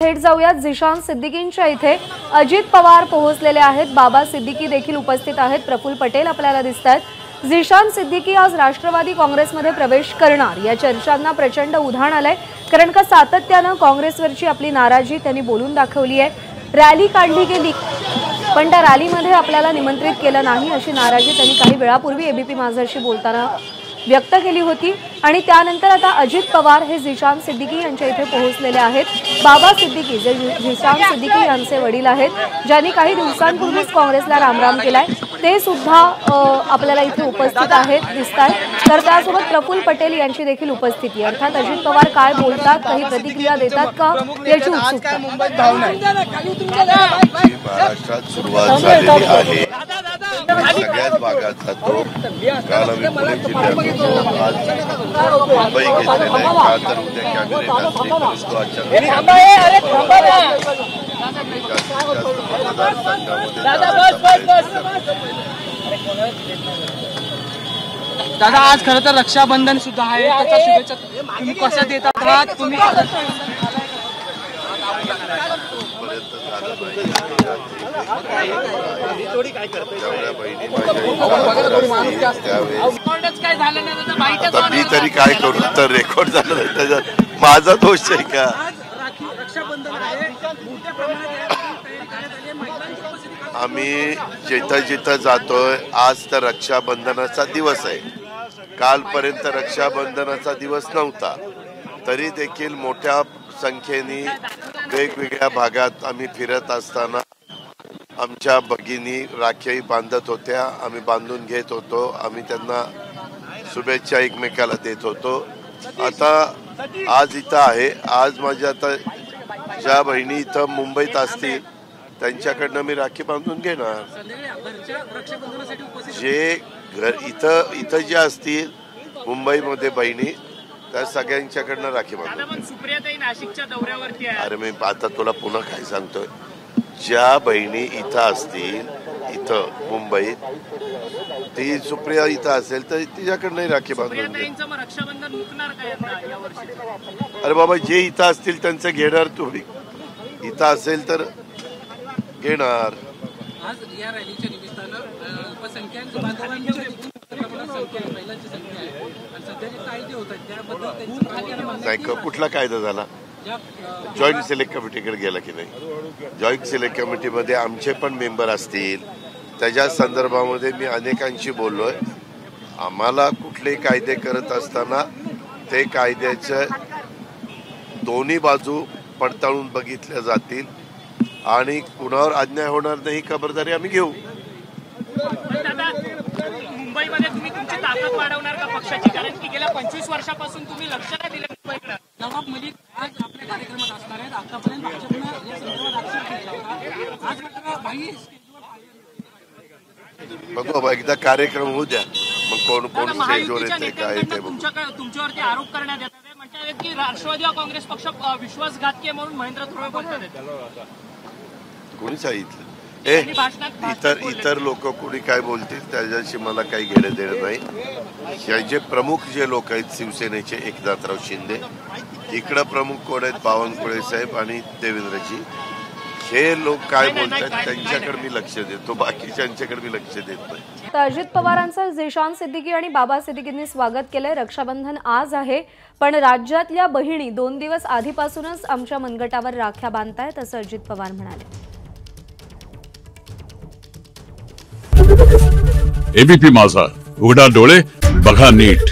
थेट जाऊयात झिशान सिद्दीकींच्या इथे। अजित पवार पोहोचलेले आहेत, बाबा सिद्दीकी देखील उपस्थित आहेत, प्रफुल्ल पटेल आपल्याला दिसतात। झिशान सिद्दीकी आज राष्ट्रवादी काँग्रेसमध्ये प्रवेश करणार या चर्चांना प्रचंड उधाण आलंय, कारण का सातत्याने काँग्रेसवरची आपली नाराजी त्यांनी बोलून दाखवली आहे। रॅली काढली गेली पण त्या रॅलीमध्ये आपल्याला निमंत्रित केलं नाही अशी नाराजी त्यांनी काही वेळापूर्वी एबीपी माझाशी बोलताना व्यक्त केली होती। आणि त्यानंतर आता अजित पवार हे झिशान सिद्दीकी यांच्या इथे पोहोचलेले आहेत। बाबा सिद्दीकी जे झिशान सिद्दीकी यांचे वडील आहेत, ज्यांनी काही दिवसांपूर्वीच काँग्रेसला रामराम केलाय, ते सुद्धा आपल्याला इथे उपस्थित आहेत दिसतात। तर त्यासोबत प्रफुल्ल पटेल यांची देखील उपस्थिती। अर्थात अजित पवार काय बोलतात, काही प्रतिक्रिया देतात का याची उत्सुकता। महाराष्ट्रात सुरुवात झालेली आहे, सगळ्याच भागात जातो। काल आम्ही पुणे जिल्ह्यात आज मुंबई घेतलेला आहे, काल तर उद्या कॅबिनेट असते, तो दादा आज खरं तर रक्षाबंधन सुद्धा आहे, त्याच्या शुभेच्छा तुम्ही कशा देतात आहात तुम्ही? आता मी तरी काय करू, तर रेकॉर्ड झालं त्याच्यात माझा दोष आहे का? आम्ही जिथं जिथं जातोय, आज तर रक्षाबंधनाचा दिवस आहे, कालपर्यंत रक्षाबंधनाचा दिवस नव्हता, तरी देखील मोठ्या संख्येने वेगवेगळ्या भागात आम्ही फिरत असताना आमच्या भगिनी राखी बांधत होत्या, आम्ही बांधून घेत होतो, आम्ही त्यांना शुभेच्छा एकमेकाला देत होतो। आता आज इथं आहे, आज माझ्या आता ज्या बहिणी इथं मुंबईत असतील त्यांच्याकडनं मी राखी बांधून घेणार। जे इथं जे असतील मुंबईमध्ये बहिणी, त्या सगळ्यांच्याकडनं राखी बांधून। अरे मी आता तुला पुन्हा काय सांगतोय, ज्या बहिणी इथं असतील इथं मुंबईत, ती सुप्रिया इथं असेल तर तिच्याकडनं राखी बांधून घे। अरे बाबा, जे इथं असतील त्यांचं घेणार, तुम्ही इथं असेल तर घेणार। नाही का, कुठला कायदा झाला? जॉईंट सिलेक्ट कमिटीकडे गेला की नाही? जॉईंट सिलेक्ट कमिटीमध्ये आमचे पण मेंबर असतील, त्याच्या संदर्भामध्ये मी अनेकांशी बोललोय। आम्हाला कुठले कायदे करत असताना ते कायद्याच्या दोन्ही बाजू पडताळून बघितल्या जातील आणि कुणावर अन्याय होणार नाही खबरदारी आम्ही घेऊ। मुंबईमध्ये तुम्ही तुमची ताकद वाढवणार का पक्षाची? कारण की गेल्या 25 वर्षापासून तुम्ही लक्ष नाही दिलं मुंबईकडे। नवाब मलिक आज आपल्या कार्यक्रमात असणार आहेत, आतापर्यंत भाजपनं या संदर्भात आक्षेप घेतला होता, आज मात्र बाई बघू बाबा, एकदा कार्यक्रम होऊ द्या, मग कोण कोण स्टेजवर येते काय ते बघू। तुमच्यावरती आरोप करण्यात येतात, म्हणतात की राष्ट्रवादी काँग्रेस पक्ष विश्वासघात म्हणून महेंद्र थोरवे बोलतात। कोणी सांगितलं? इतर लोक कोणी काय बोलतील त्याच्याशी मला काही घेणं देणं नाही। याचे प्रमुख जे लोक आहेत शिवसेनेचे, एकनाथराव शिंदे, इकडं प्रमुख कोण आहेत बावनकुळे साहेब आणि देवेंद्रजी, हे लोक काय बोलतात त्यांच्याकडे मी लक्ष देतो, बाकीच्यांच्याकडे मी लक्ष देत नाही। तर अजित पवारांचं झिशान सिद्दीकी आणि बाबा सिद्दीकींनी स्वागत केलंय। रक्षाबंधन आज आहे, पण राज्यातल्या बहिणी 2 दिवस आधीपासूनच आमच्या मनगटावर राख्या बांधतायत असं अजित पवार म्हणाले। एबीपी माझा, उघडा डोळे बघा नीट।